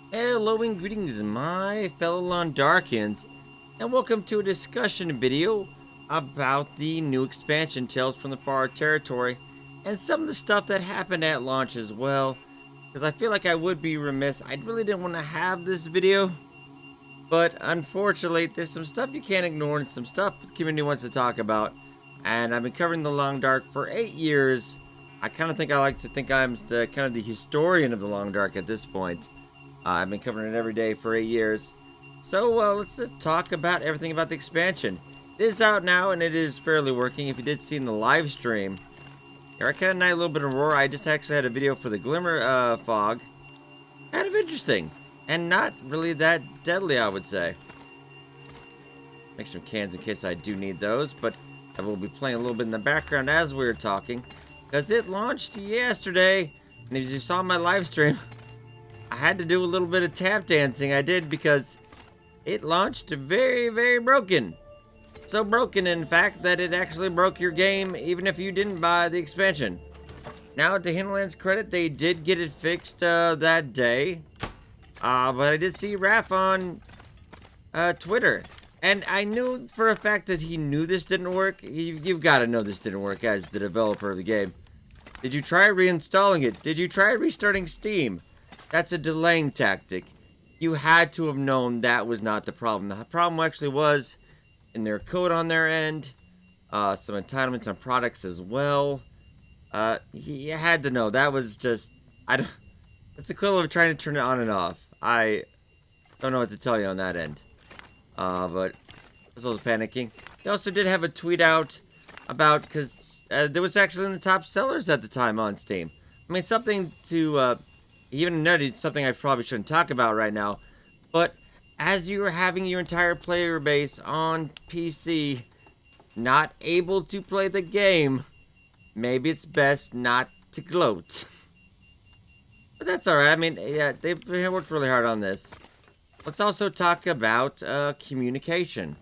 Hello and greetings, my fellow Londarkians, and welcome to a discussion video about the new expansion Tales from the Far Territory and some of the stuff that happened at launch as well. Because I feel like I would be remiss. I really didn't want to have this video, but unfortunately, there's some stuff you can't ignore and some stuff the community wants to talk about. And I've been covering the Long Dark for 8 years. I kind of think I like to think I'm the kind of the historian of the Long Dark at this point. I've been covering it every day for 8 years. So let's talk about everything about the expansion. It is out now and it is fairly working. If you did see in the live stream, Erica and I a little bit of Aurora. I just actually had a video for the Glimmer Fog. Kind of interesting. And not really that deadly, I would say. Make some cans in case I do need those. But I will be playing a little bit in the background as we were talking. Because it launched yesterday. And as you saw in my live stream, I had to do a little bit of tap dancing. I did because it launched very, very broken. So broken, in fact, that it actually broke your game even if you didn't buy the expansion. Now, to Hinterland's credit, they did get it fixed that day. But I did see Raph on Twitter. And I knew for a fact that he knew this didn't work. You've got to know this didn't work as the developer of the game. Did you try reinstalling it? Did you try restarting Steam? That's a delaying tactic. You had to have known that was not the problem. The problem actually was in their code on their end, some entitlements on products as well. You had to know. That was just, it's the equivalent of trying to turn it on and off. I don't know what to tell you on that end. But I was panicking. They also did have a tweet out about, because there was actually in the top sellers at the time on Steam. I mean, something to, even noted something I probably shouldn't talk about right now, but as you are having your entire player base on PC not able to play the game, maybe it's best not to gloat. But that's alright. I mean, yeah, they worked really hard on this. Let's also talk about communication.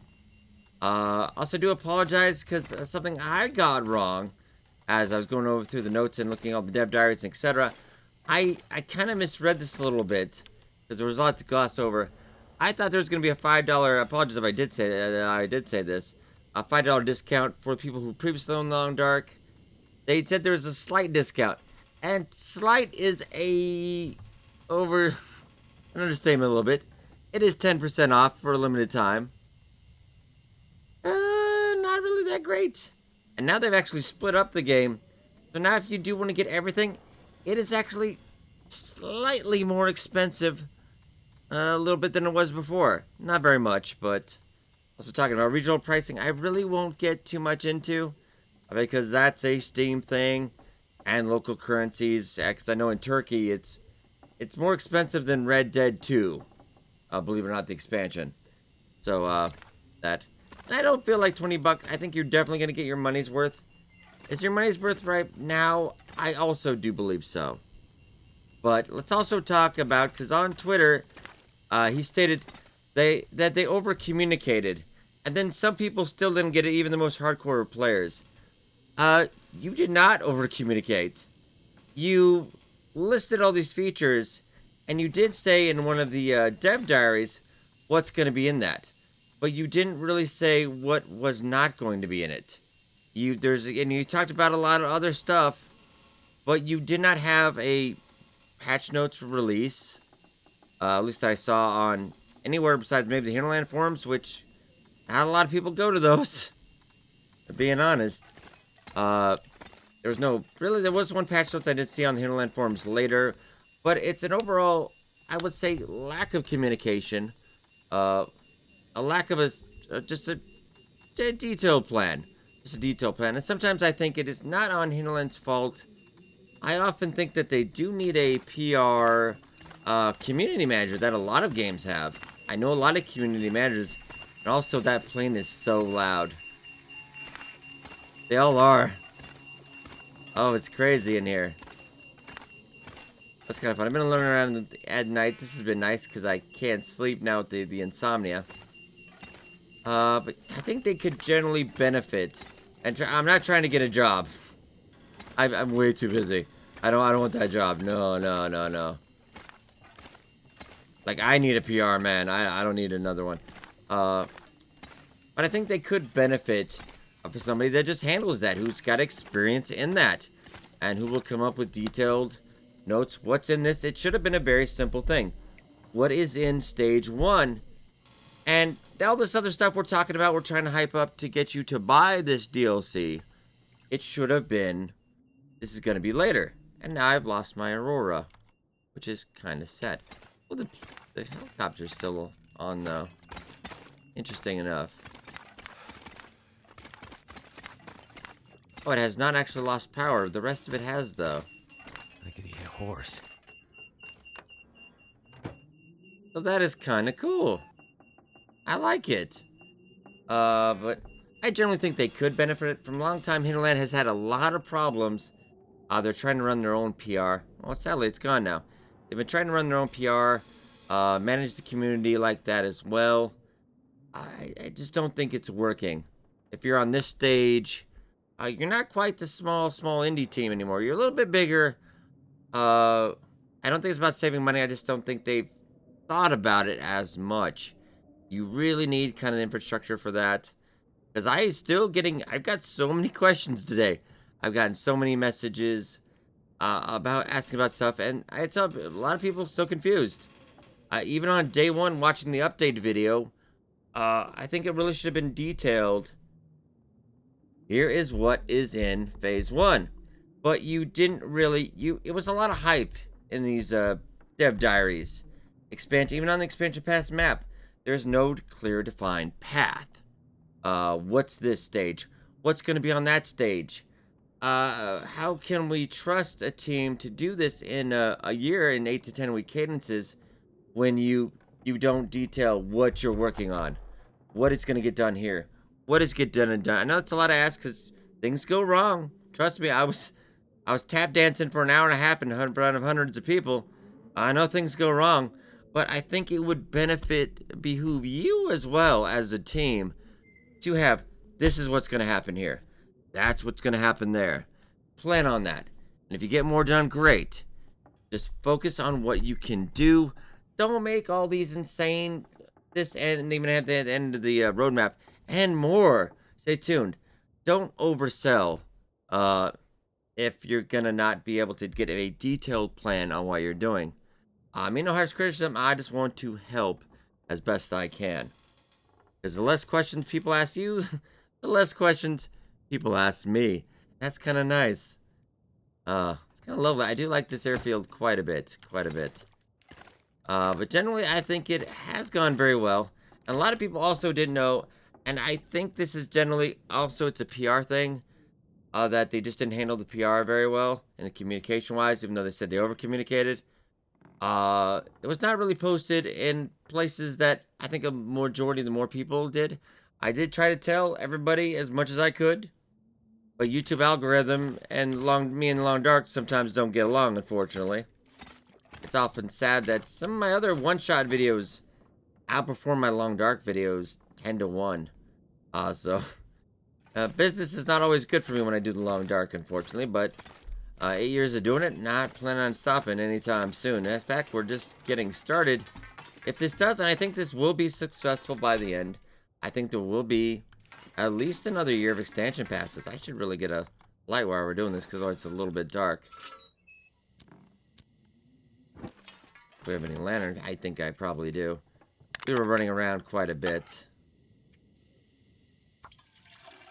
Also do apologize because something I got wrong as I was going over through the notes and looking at all the dev diaries, etc. I kind of misread this a little bit because there was a lot to gloss over. I thought there was going to be a $5, apologies if I did say that, I did say this, a $5 discount for people who previously owned Long Dark. They said there was a slight discount. And slight is an understatement a little bit. It is 10% off for a limited time. Not really that great. And now they've actually split up the game. So now if you do want to get everything, it is actually slightly more expensive, a little bit than it was before. Not very much, but also talking about regional pricing, I really won't get too much into because that's a Steam thing and local currencies. Because I know in Turkey it's more expensive than Red Dead 2, believe it or not, the expansion. So that, and I don't feel like $20. I think you're definitely gonna get your money's worth. Is your money's worth right now? I also do believe so. But let's also talk about, because on Twitter, he stated that they over communicated, and then some people still didn't get it, even the most hardcore players. You did not over communicate. You listed all these features, and you did say in one of the dev diaries what's going to be in that, but you didn't really say what was not going to be in it. And you talked about a lot of other stuff, but you did not have a patch notes release. At least I saw on anywhere besides maybe the Hinterland forums, which not a lot of people go to those. Being honest, there was one patch notes I did see on the Hinterland forums later, but it's an overall, I would say, lack of communication, a lack of just a detailed plan. Just a detailed plan. And sometimes I think it is not on Hinterland's fault. I often think that they do need a PR community manager that a lot of games have. I know a lot of community managers, and also that plane is so loud. They all are. Oh, it's crazy in here. That's kind of fun. I've been learning around at night. This has been nice because I can't sleep now with the insomnia. But I think they could generally benefit. And I'm not trying to get a job. I'm way too busy. I don't want that job. No. Like, I need a PR, man. I don't need another one. But I think they could benefit for somebody that just handles that, who's got experience in that, and who will come up with detailed notes. What's in this? It should have been a very simple thing. What is in stage 1? And all this other stuff we're talking about, we're trying to hype up to get you to buy this DLC. It should have been, this is going to be later. And now I've lost my Aurora, which is kind of sad. Well, the helicopter's still on, though. Interesting enough. Oh, it has not actually lost power. The rest of it has, though. I could eat a horse. So that is kind of cool. I like it. But I generally think they could benefit from. Long time Hinterland has had a lot of problems. They're trying to run their own PR. Well, sadly, it's gone now. They've been trying to run their own PR, manage the community like that as well. I just don't think it's working. If you're on this stage, you're not quite the small indie team anymore. You're a little bit bigger. I don't think it's about saving money. I just don't think they've thought about it as much. You really need kind of infrastructure for that. Because I've got so many questions today. I've gotten so many messages about asking about stuff, and it's a lot of people still confused. Even on day 1 watching the update video, I think it really should have been detailed. Here is what is in phase 1. But you didn't really, it was a lot of hype in these dev diaries. Expansion, even on the expansion pass map, there's no clear defined path. What's this stage? What's going to be on that stage? How can we trust a team to do this in a year in 8 to 10 week cadences when you don't detail what you're working on? What is going to get done here? What is get done and done? I know it's a lot to ask because things go wrong. Trust me, I was tap dancing for an hour and a half in front of hundreds of people. I know things go wrong, but I think it would behoove you as well as a team to have, this is what's going to happen here. That's what's going to happen there. Plan on that. And if you get more done, great. Just focus on what you can do. Don't make all these insane, this and even at the end of the roadmap and more. Stay tuned. Don't oversell if you're going to not be able to get a detailed plan on what you're doing. I mean, no harsh criticism. I just want to help as best I can. Because the less questions people ask you, the less questions people ask me. That's kind of nice. It's kind of lovely. I do like this airfield quite a bit. But generally, I think it has gone very well. And a lot of people also didn't know, and I think this is generally also, it's a PR thing, that they just didn't handle the PR very well and the communication-wise, even though they said they over-communicated. It was not really posted in places that I think a majority of the more people did. I did try to tell everybody as much as I could, but YouTube algorithm and me and Long Dark sometimes don't get along, unfortunately. It's often sad that some of my other one-shot videos outperform my Long Dark videos 10 to 1. Business is not always good for me when I do the Long Dark, unfortunately, but 8 years of doing it, not planning on stopping anytime soon. In fact, we're just getting started. If this does, and I think this will be successful by the end, I think there will be at least another year of expansion passes. I should really get a light while we're doing this, because it's a little bit dark. If we have any lantern, I think I probably do. We were running around quite a bit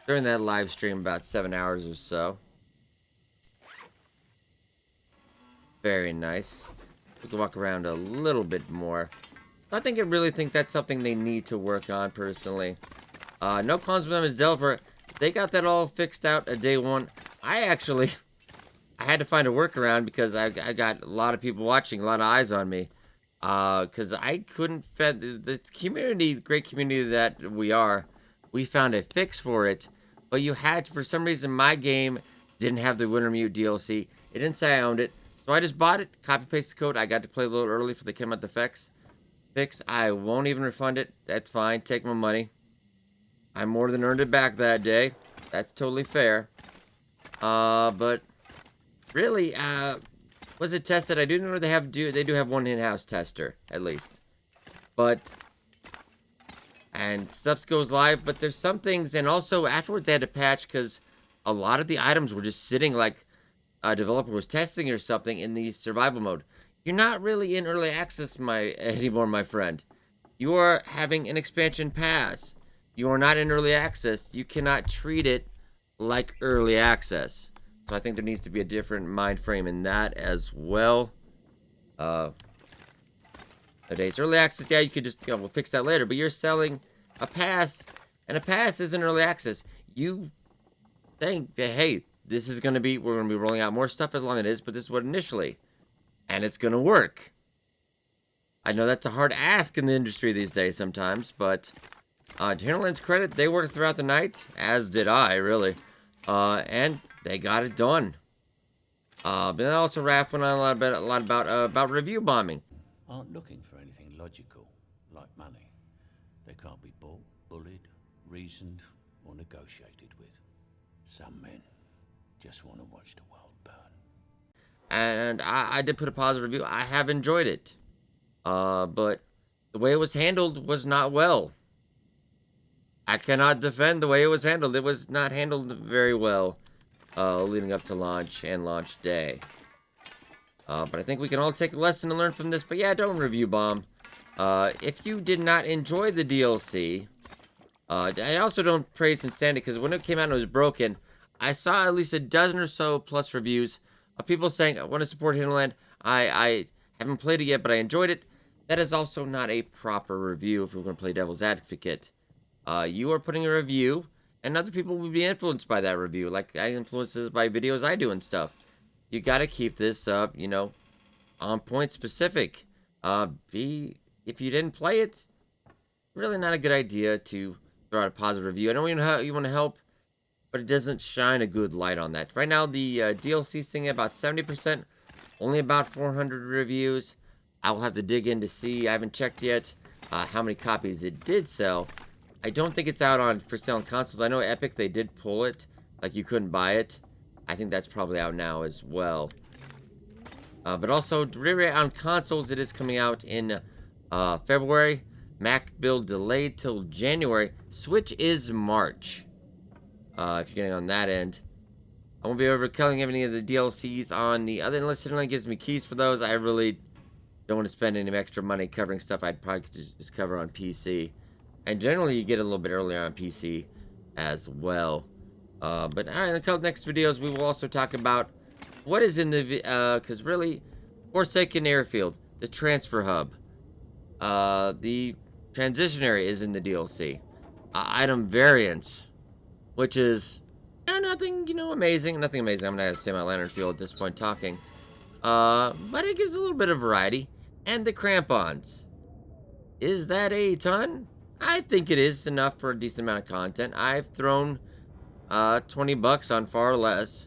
during that live stream, about 7 hours or so. Very nice. We can walk around a little bit more. I really think that's something they need to work on, personally. No cons with them as Delver. They got that all fixed out at day 1. I had to find a workaround because I got a lot of people watching, a lot of eyes on me. Because I couldn't the community, the great community that we are, we found a fix for it. But you had to, for some reason, my game didn't have the Wintermute DLC. It didn't say I owned it. So I just bought it, copy-paste the code. I got to play a little early for the came out the fix. I won't even refund it. That's fine. Take my money. I more than earned it back that day. That's totally fair. But really, was it tested? I do know they do have one in-house tester, at least. But and stuff goes live, but there's some things, and also afterwards they had to patch because a lot of the items were just sitting like a developer was testing or something in the survival mode. You're not really in early access anymore, my friend. You are having an expansion pass. You are not in early access. You cannot treat it like early access. So I think there needs to be a different mind frame in that as well. Nowadays, early access, yeah, you could just, we'll fix that later. But you're selling a pass, and a pass isn't early access. You think, hey, this is going to be, we're going to be rolling out more stuff as long as it is, but this is what initially. And it's going to work. I know that's a hard ask in the industry these days sometimes, but to Hinterland's credit, they worked throughout the night, as did I, really. And they got it done. But then also Raph went on a lot about review bombing. Aren't looking for anything logical, like money. They can't be bought, bullied, reasoned, or negotiated with. Some men just want to watch the world burn. And I did put a positive review. I have enjoyed it. But the way it was handled was not well. I cannot defend the way it was handled. It was not handled very well leading up to launch and launch day. But I think we can all take a lesson and learn from this. But yeah, don't review bomb. If you did not enjoy the DLC, I also don't praise and stand it, because when it came out and it was broken, I saw at least a dozen or so plus reviews of people saying, I want to support Hinterland. I haven't played it yet, but I enjoyed it. That is also not a proper review if we're going to play devil's advocate. You are putting a review, and other people will be influenced by that review, like I influence this by videos I do and stuff. You got to keep this, on point specific. If you didn't play it, really not a good idea to throw out a positive review. I know you want to help, but it doesn't shine a good light on that. Right now, the DLC's sitting at about 70%, only about 400 reviews. I'll have to dig in to see. I haven't checked yet how many copies it did sell. I don't think it's out for sale on consoles. I know Epic, they did pull it, like you couldn't buy it. I think that's probably out now as well. But also, on consoles, it is coming out in February. Mac build delayed till January. Switch is March. If you're getting on that end. I won't be overcoming any of the DLCs on the other, unless Hinterland gives me keys for those. I really don't want to spend any extra money covering stuff I'd probably just cover on PC. And generally, you get a little bit earlier on PC as well. But all right, in the next videos, we will also talk about what is in the, because really, Forsaken Airfield, the transfer hub, the transition area is in the DLC. Item variants, which is nothing, amazing. Nothing amazing. I'm not going to say my Lantern Field at this point talking. But it gives a little bit of variety. And the crampons. Is that a ton? I think it is enough for a decent amount of content. I've thrown $20 on far less.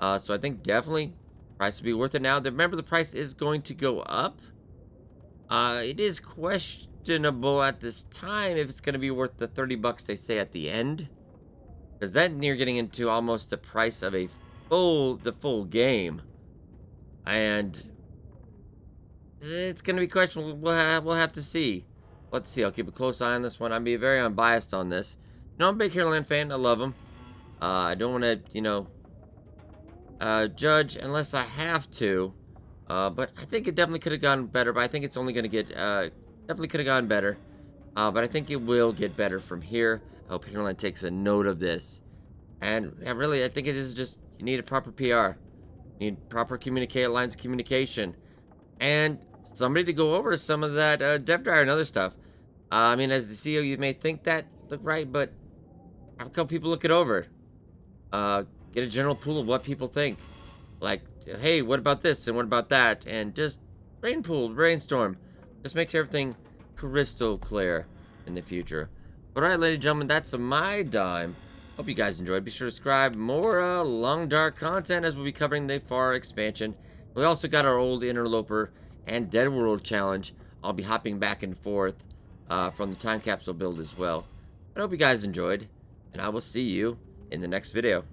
So I think definitely price will be worth it now. Remember, the price is going to go up. It is questionable at this time if it's going to be worth the $30 they say at the end. Because then you're getting into almost the price of the full game. And it's going to be questionable. We'll have to see. Let's see. I'll keep a close eye on this one. I'm being very unbiased on this. I'm a big Hinterland fan. I love them. I don't want to, judge unless I have to. But I think it definitely could have gone better. But I think it's only going to get, definitely could have gone better. But I think it will get better from here. I hope Hinterland takes a note of this. And really, I think it is just, you need a proper PR. You need proper lines of communication. And somebody to go over some of that dev driver and other stuff. I mean, as the CEO, you may think that look right, but have a couple people look it over. Get a general pool of what people think. Like, hey, what about this and what about that? And just brainstorm. Just make sure everything crystal clear in the future. But all right, ladies and gentlemen, that's my dime. Hope you guys enjoyed. Be sure to subscribe. More Long Dark content as we'll be covering the FAR expansion. We also got our old Interloper and Dead World challenge. I'll be hopping back and forth from the time capsule build as well. I hope you guys enjoyed, and I will see you in the next video.